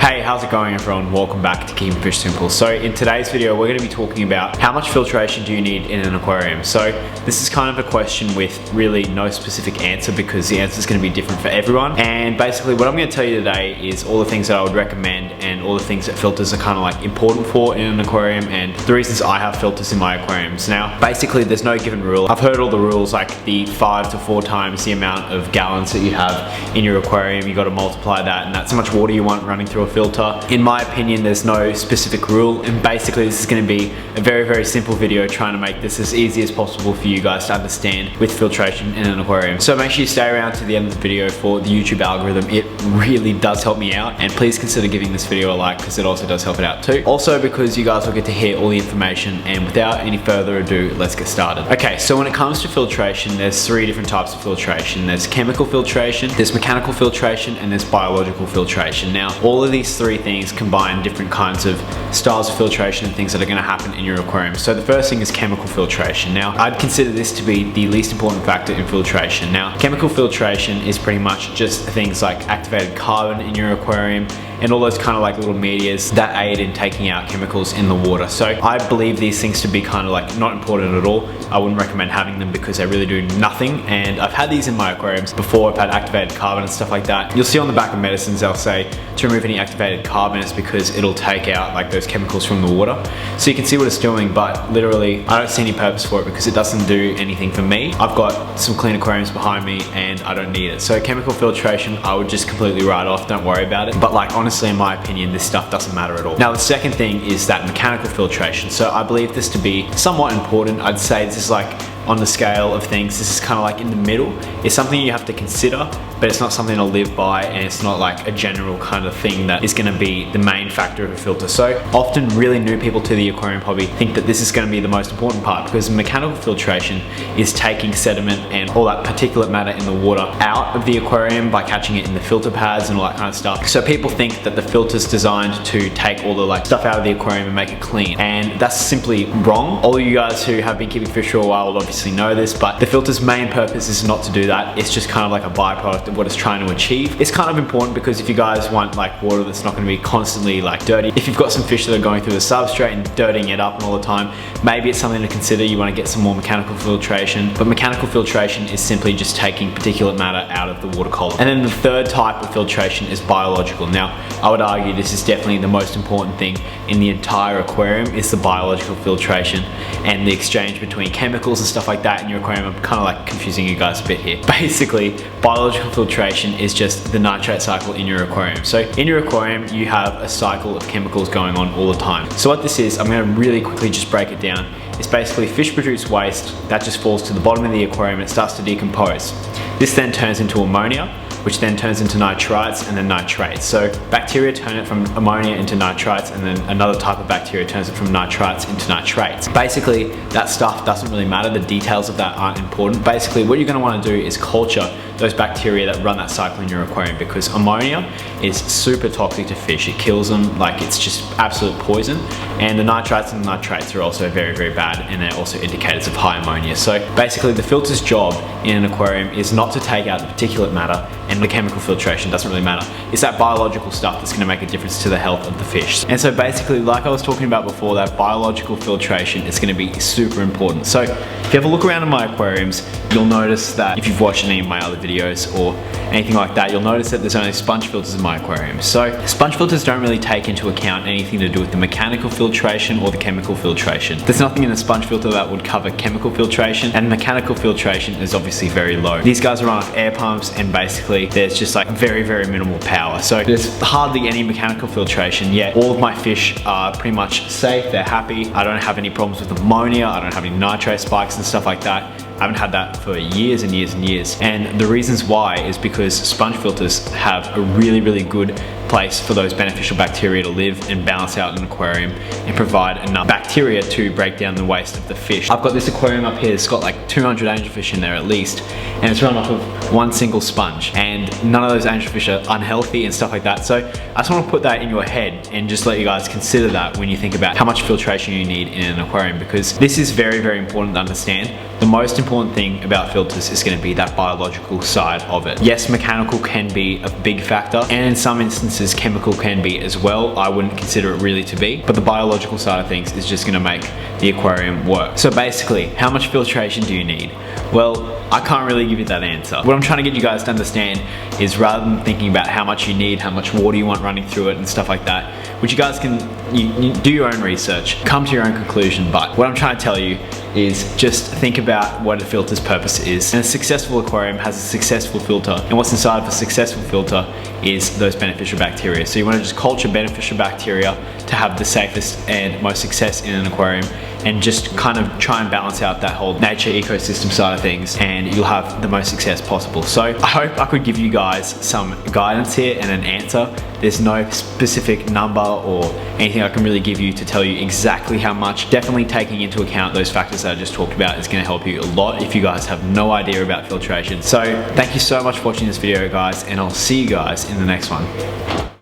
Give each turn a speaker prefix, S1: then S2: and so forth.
S1: Hey, how's it going everyone? Welcome back to Keeping Fish Simple. So in today's video, we're going to be talking about how much filtration do you need in an aquarium. So this is kind of a question with really no specific answer because the answer is going to be different for everyone. And basically what I'm going to tell you today is all the things that I would recommend and all the things that filters are kind of like important for in an aquarium and the reasons I have filters in my aquariums. Now, basically there's no given rule. I've heard all the rules like the 5 to 4 times the amount of gallons that you have in your aquarium. You got to multiply that and that's how much water you want running through a filter. In my opinion, there's no specific rule, and basically this is going to be a very simple video trying to make this as easy as possible for you guys to understand with filtration in an aquarium. So make sure you stay around to the end of the video for the YouTube algorithm. It really does help me out, and please consider giving this video a like because it also does help it out too. Also because you guys will get to hear all the information, and without any further ado, let's get started. Okay, so when it comes to filtration, there's 3 different types of filtration. There's chemical filtration, there's mechanical filtration, and there's biological filtration. Now, all of these 3 things combine different kinds of styles of filtration and things that are going to happen in your aquarium. So the first thing is chemical filtration. Now, I'd consider this to be the least important factor in filtration. Now, chemical filtration is pretty much just things like activated carbon in your aquarium and all those kind of like little medias that aid in taking out chemicals in the water. So I believe these things to be kind of like not important at all. I wouldn't recommend having them because they really do nothing, and I've had these in my aquariums before. I've had activated carbon and stuff like that. You'll see on the back of medicines they'll say to remove any activated carbon is because it'll take out like those chemicals from the water. So you can see what it's doing, but literally I don't see any purpose for it because it doesn't do anything for me. I've got some clean aquariums behind me and I don't need it. So chemical filtration I would just completely write off, don't worry about it. But like honestly, in my opinion, this stuff doesn't matter at all. Now the second thing is that mechanical filtration. So I believe this to be somewhat important. I'd say this is like on the scale of things, this is kind of like in the middle. It's something you have to consider, but it's not something to live by, and it's not like a general kind of thing that is going to be the main factor of a filter. So often really new people to the aquarium hobby think that this is going to be the most important part, because mechanical filtration is taking sediment and all that particulate matter in the water out of the aquarium by catching it in the filter pads and all that kind of stuff. So people think that the filter's designed to take all the like stuff out of the aquarium and make it clean, and that's simply wrong. All of you guys who have been keeping fish for a while will obviously know this, but the filter's main purpose is not to do that. It's just kind of like a byproduct of what it's trying to achieve. It's kind of important because if you guys want like water that's not going to be constantly like dirty, if you've got some fish that are going through the substrate and dirtying it up all the time, maybe it's something to consider. You want to get some more mechanical filtration, but mechanical filtration is simply just taking particulate matter out of the water column. And then the third type of filtration is biological. Now, I would argue this is definitely the most important thing in the entire aquarium, is the biological filtration and the exchange between chemicals and stuff like that in your aquarium. I'm kind of like confusing you guys a bit here. Basically, biological filtration is just the nitrate cycle in your aquarium. So in your aquarium, you have a cycle of chemicals going on all the time. So what this is, I'm going to really quickly just break it down. It's basically fish produce waste that just falls to the bottom of the aquarium and it starts to decompose. This then turns into ammonia, which then turns into nitrites and then nitrates. So bacteria turn it from ammonia into nitrites, and then another type of bacteria turns it from nitrites into nitrates. Basically, that stuff doesn't really matter. The details of that aren't important. Basically, what you're gonna wanna do is culture those bacteria that run that cycle in your aquarium, because ammonia is super toxic to fish. It kills them, like it's just absolute poison. And the nitrites and the nitrates are also very bad, and they're also indicators of high ammonia. So basically the filter's job in an aquarium is not to take out the particulate matter, and the chemical filtration doesn't really matter. It's that biological stuff that's gonna make a difference to the health of the fish. And so basically, like I was talking about before, that biological filtration is gonna be super important. So if you have a look around in my aquariums, you'll notice that if you've watched any of my other videos or anything like that, you'll notice that there's only sponge filters in my aquarium. So sponge filters don't really take into account anything to do with the mechanical filtration or the chemical filtration. There's nothing in a sponge filter that would cover chemical filtration, and mechanical filtration is obviously very low. These guys run off air pumps, and basically there's just like very minimal power. So there's hardly any mechanical filtration, yet all of my fish are pretty much safe, they're happy. I don't have any problems with ammonia, I don't have any nitrate spikes and stuff like that. I haven't had that for years and years. And the reasons why is because sponge filters have a really good place for those beneficial bacteria to live and balance out an aquarium and provide enough bacteria to break down the waste of the fish. I've got this aquarium up here, it's got like 200 angelfish in there at least, and it's run off of one single sponge, and none of those angelfish are unhealthy and stuff like that. So I just want to put that in your head and just let you guys consider that when you think about how much filtration you need in an aquarium, because this is very important to understand. The most important thing about filters is going to be that biological side of it. Yes, mechanical can be a big factor, and in some instances substances chemical can be as well. I wouldn't consider it really to be, but the biological side of things is just gonna make the aquarium work. So basically, how much filtration do you need? Well, I can't really give you that answer. What I'm trying to get you guys to understand is, rather than thinking about how much you need, how much water you want running through it and stuff like that, which you guys can you do your own research, come to your own conclusion. But what I'm trying to tell you is just think about what a filter's purpose is. And a successful aquarium has a successful filter, and what's inside of a successful filter is those beneficial bacteria. So you want to just culture beneficial bacteria to have the safest and most success in an aquarium, and just kind of try and balance out that whole nature ecosystem side of things, and you'll have the most success possible. So I hope I could give you guys some guidance here and an answer. There's no specific number or anything I can really give you to tell you exactly how much. Definitely taking into account those factors that I just talked about is going to help you a lot if you guys have no idea about filtration. So thank you so much for watching this video, guys, and I'll see you guys in the next one.